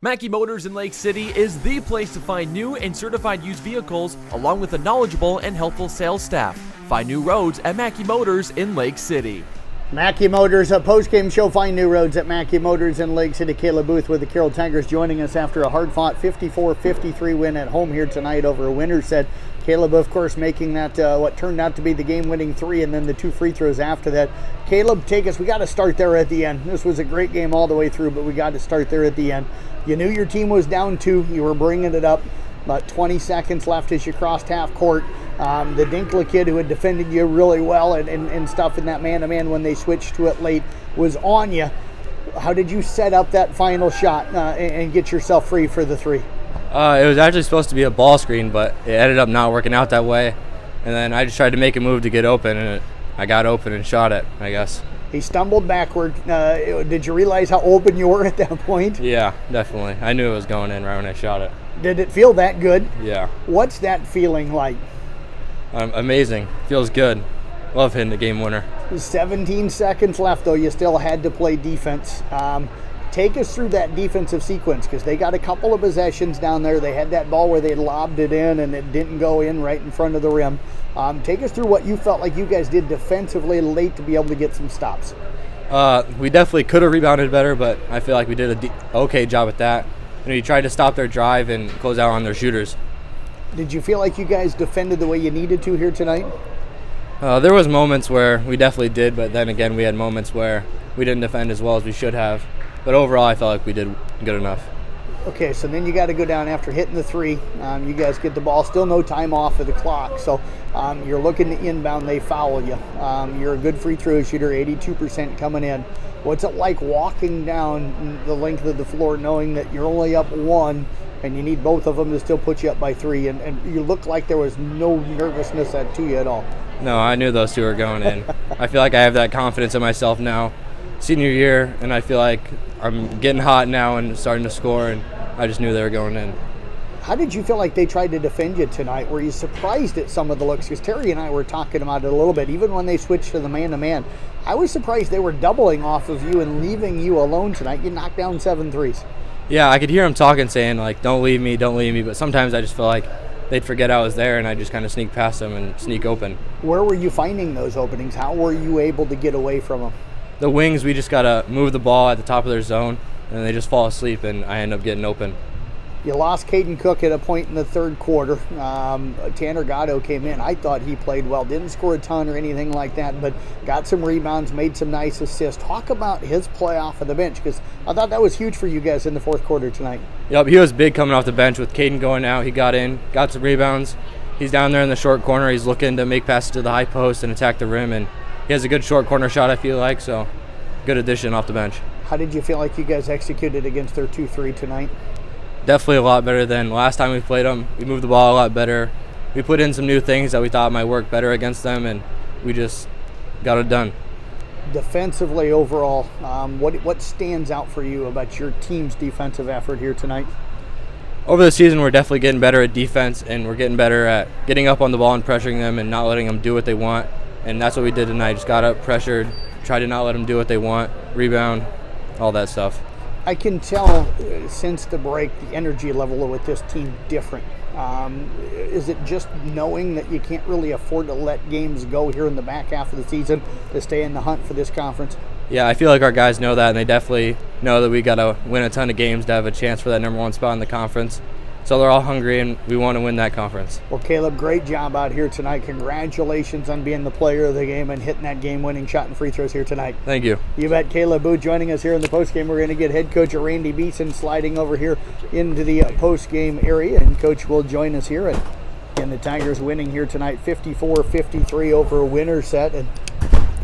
Mackey Motors in Lake City is the place to find new and certified used vehicles, along with a knowledgeable and helpful sales staff. Find new roads at Mackey Motors in Lake City. Mackey Motors, a post-game show. Find new roads at Mackey Motors in Lake City. Kaleb Booth with the Carroll Tigers joining us after a hard-fought 54-53 win at home here tonight over Winterset. Kaleb, of course, making that what turned out to be the game-winning three, and then the two free throws after that. Kaleb, take us. We got to start there at the end. This was a great game all the way through, but we got to start there at the end. You knew your team was down 2. You were bringing it up. About 20 seconds left as you crossed half court. The Dinkla kid who had defended you really well and stuff in that man-to-man when they switched to it late was on you. How did you set up that final shot and get yourself free for the three? It was actually supposed to be a ball screen, but it ended up not working out that way. And then I just tried to make a move to get open, and I got open and shot it, I guess. He stumbled backward. Did you realize how open you were at that point? Yeah, definitely. I knew it was going in right when I shot it. Did it feel that good? Yeah. What's that feeling like? Amazing. Feels good. Love hitting the game winner. 17 seconds left, though. You still had to play defense. Take us through that defensive sequence, because they got a couple of possessions down there. They had that ball where they lobbed it in and it didn't go in right in front of the rim. Take us through what you felt like you guys did defensively late to be able to get some stops. We definitely could have rebounded better, but I feel like we did an okay job at that. We tried to stop their drive and close out on their shooters. Did you feel like you guys defended the way you needed to here tonight? There was moments where we definitely did, but then again we had moments where we didn't defend as well as we should have. But overall, I felt like we did good enough. Okay, so then you got to go down after hitting the three. You guys get the ball, still no time off of the clock. So you're looking to inbound, they foul you. You're a good free throw shooter, 82% coming in. What's it like walking down the length of the floor knowing that you're only up 1 and you need both of them to still put you up by 3, and you look like there was no nervousness to you at all? No, I knew those two were going in. I feel like I have that confidence in myself now, senior year, and I feel like I'm getting hot now and starting to score, and I just knew they were going in. How did you feel like they tried to defend you tonight? Were you surprised at some of the looks? Because Terry and I were talking about it a little bit. Even when they switched to the man-to-man, I was surprised they were doubling off of you and leaving you alone tonight. You knocked down 7 threes. Yeah, I could hear them talking, saying, like, don't leave me, but sometimes I just feel like they'd forget I was there, and I just kind of sneak past them and sneak open. Where were you finding those openings? How were you able to get away from them? The wings, we just got to move the ball at the top of their zone, and they just fall asleep, and I end up getting open. You lost Caden Cook at a point in the third quarter. Tanner Gatto came in. I thought he played well. Didn't score a ton or anything like that, but got some rebounds, made some nice assists. Talk about his play off of the bench, because I thought that was huge for you guys in the fourth quarter tonight. Yep, he was big coming off the bench with Caden going out. He got in, got some rebounds. He's down there in the short corner. He's looking to make passes to the high post and attack the rim, and he has a good short corner shot, I feel like, so good addition off the bench. How did you feel like you guys executed against their 2-3 tonight? Definitely a lot better than last time we played them. We moved the ball a lot better. We put in some new things that we thought might work better against them, and we just got it done. Defensively overall, what stands out for you about your team's defensive effort here tonight? Over the season, we're definitely getting better at defense, and we're getting better at getting up on the ball and pressuring them and not letting them do what they want. And that's what we did tonight. Just got up, pressured, tried to not let them do what they want, rebound, all that stuff. I can tell since the break the energy level with this team different. Is it just knowing that you can't really afford to let games go here in the back half of the season to stay in the hunt for this conference? Yeah, I feel like our guys know that, and they definitely know that we got to win a ton of games to have a chance for that number 1 spot in the conference. So they're all hungry, and we want to win that conference. Well, Kaleb, great job out here tonight. Congratulations on being the player of the game and hitting that game-winning shot and free throws here tonight. Thank you. You bet. Kaleb Booth joining us here in the postgame. We're going to get head coach Randy Bissen sliding over here into the postgame area, and Coach will join us here. And the Tigers winning here tonight, 54-53 over Winterset. And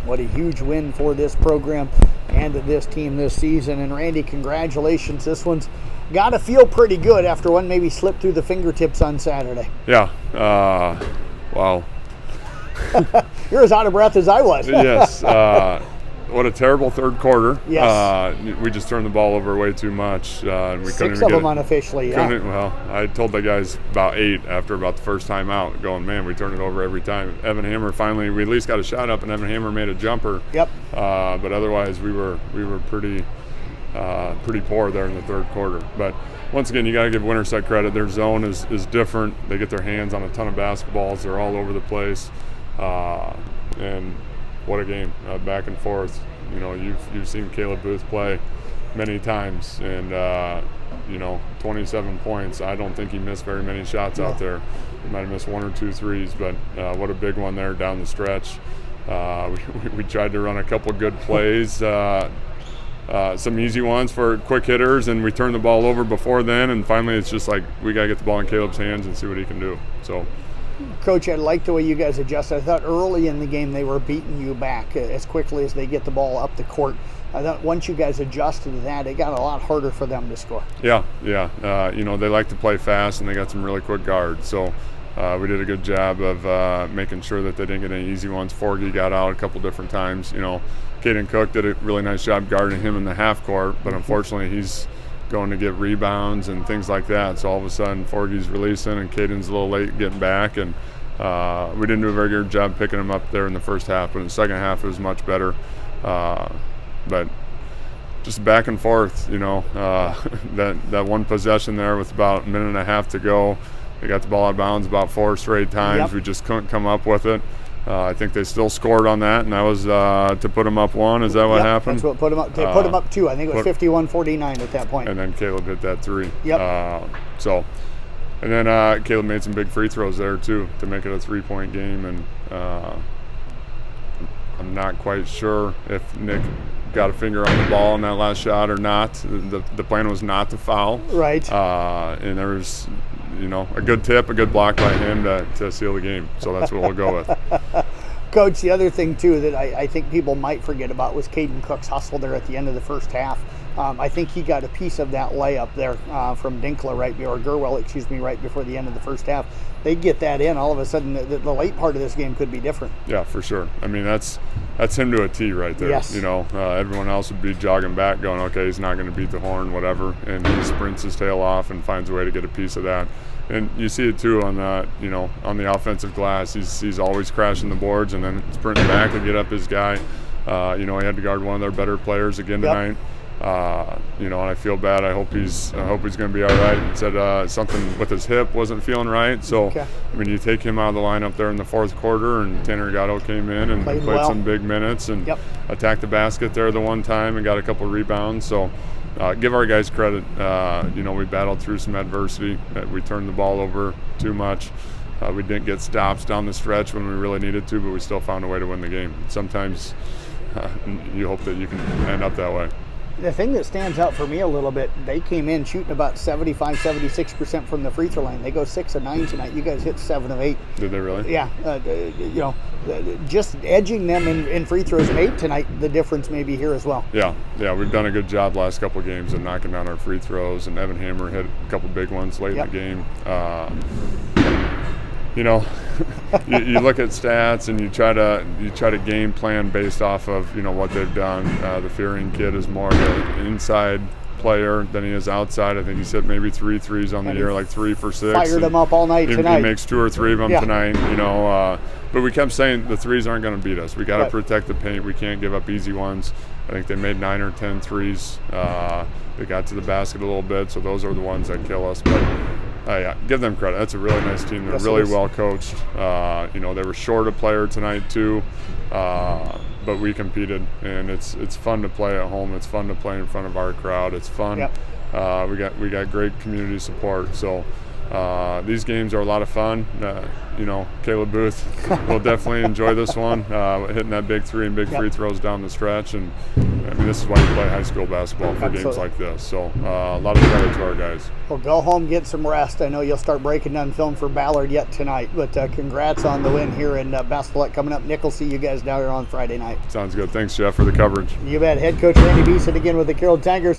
what a huge win for this program and this team this season. And Randy, congratulations. This one's got to feel pretty good after one maybe slipped through the fingertips on Saturday. Yeah. Wow. You're as out of breath as I was. Yes. What a terrible third quarter. Yes. We just turned the ball over way too much. And we 6 couldn't of even them unofficially, yeah. Well, I told the guys about 8 after about the first time out, going, man, we turn it over every time. Evan Hammer finally, we at least got a shot up, and Evan Hammer made a jumper. Yep. But otherwise, we were pretty pretty poor there in the third quarter. But once again, you got to give Winterset credit. Their zone is different. They get their hands on a ton of basketballs. They're all over the place. And what a game, back and forth. You know, you've seen Kaleb Booth play many times, and 27 points. I don't think he missed very many shots out there. He might have missed 1 or 2 threes, but what a big one there down the stretch. We tried to run a couple good plays, some easy ones for quick hitters, and we turned the ball over before then, and finally it's just like we got to get the ball in Caleb's hands and see what he can do. So, Coach, I like the way you guys adjusted. I thought early in the game they were beating you back as quickly as they get the ball up the court. I thought once you guys adjusted to that, it got a lot harder for them to score. Yeah. They like to play fast, and they got some really quick guards. So we did a good job of making sure that they didn't get any easy ones. Forgy got out a couple different times. Caden Cook did a really nice job guarding him in the half court, but unfortunately he's going to get rebounds and things like that. So all of a sudden Forgy's releasing and Caden's a little late getting back, and we didn't do a very good job picking him up there in the first half, but in the second half it was much better. But just back and forth, that one possession there with about a minute and a half to go, they got the ball out of bounds about 4 straight times. Yep. We just couldn't come up with it. I think they still scored on that, and that was to put them up 1. Is that what happened? That's what put them up. They put them up 2. I think it was 51-49 at that point. And then Kaleb hit that 3. Yep. And then Kaleb made some big free throws there too to make it a 3-point game, and I'm not quite sure if Nick got a finger on the ball in that last shot or not. The plan was not to foul. Right. And there was, a good tip, a good block by him to seal the game. So that's what we'll go with. Coach, the other thing too that I think people might forget about was Caden Cook's hustle there at the end of the first half. I think he got a piece of that layup there from Dinkla Gerwell, right before the end of the first half. They get that in, all of a sudden the late part of this game could be different. Yeah, for sure. I mean, that's him to a T right there. Yes. Everyone else would be jogging back going, okay, he's not going to beat the horn, whatever, and he sprints his tail off and finds a way to get a piece of that. And you see it too on the offensive glass. He's always crashing the boards and then sprinting back to get up his guy. He had to guard one of their better players again tonight. And I feel bad. I hope he's going to be all right. He said something with his hip wasn't feeling right. So, okay. I mean, you take him out of the lineup there in the fourth quarter, and Tanner Gatto came in and played some big minutes and attacked the basket there the one time and got a couple rebounds. So, give our guys credit. We battled through some adversity. We turned the ball over too much. We didn't get stops down the stretch when we really needed to, but we still found a way to win the game. Sometimes you hope that you can end up that way. The thing that stands out for me a little bit, they came in shooting about 76% from the free throw line. They go 6 of 9 tonight. You guys hit 7 of 8. Did they really? Yeah. Just edging them in free throws made tonight, the difference may be here as well. Yeah, we've done a good job last couple of games of knocking down our free throws, and Evan Hammer hit a couple big ones late in the game. You look at stats and you try to game plan based off of what they've done. The Fearing kid is more of an inside player than he is outside. I think he's hit maybe 3 threes on the year, like 3 for 6. Fired him up all night tonight. He makes 2 or 3 of them tonight. But we kept saying the threes aren't going to beat us. We got to protect the paint. We can't give up easy ones. I think they made 9 or 10 threes. They got to the basket a little bit, so those are the ones that kill us. But give them credit. That's a really nice team. They're really well coached. They were short a player tonight too, but we competed, and it's fun to play at home. It's fun to play in front of our crowd. It's fun. We got great community support. So these games are a lot of fun. Kaleb Booth will definitely enjoy this one, hitting that big 3 and big free throws down the stretch. And I mean, this is why you play high school basketball for games like this. So a lot of credit to our guys. Well, go home, get some rest. I know you'll start breaking down film for Ballard yet tonight, but congrats on the win here, and best of luck coming up. Nick will see you guys down here on Friday night. Sounds good. Thanks, Jeff, for the coverage. You bet. Head coach Randy Bissen again with the Carroll Tigers.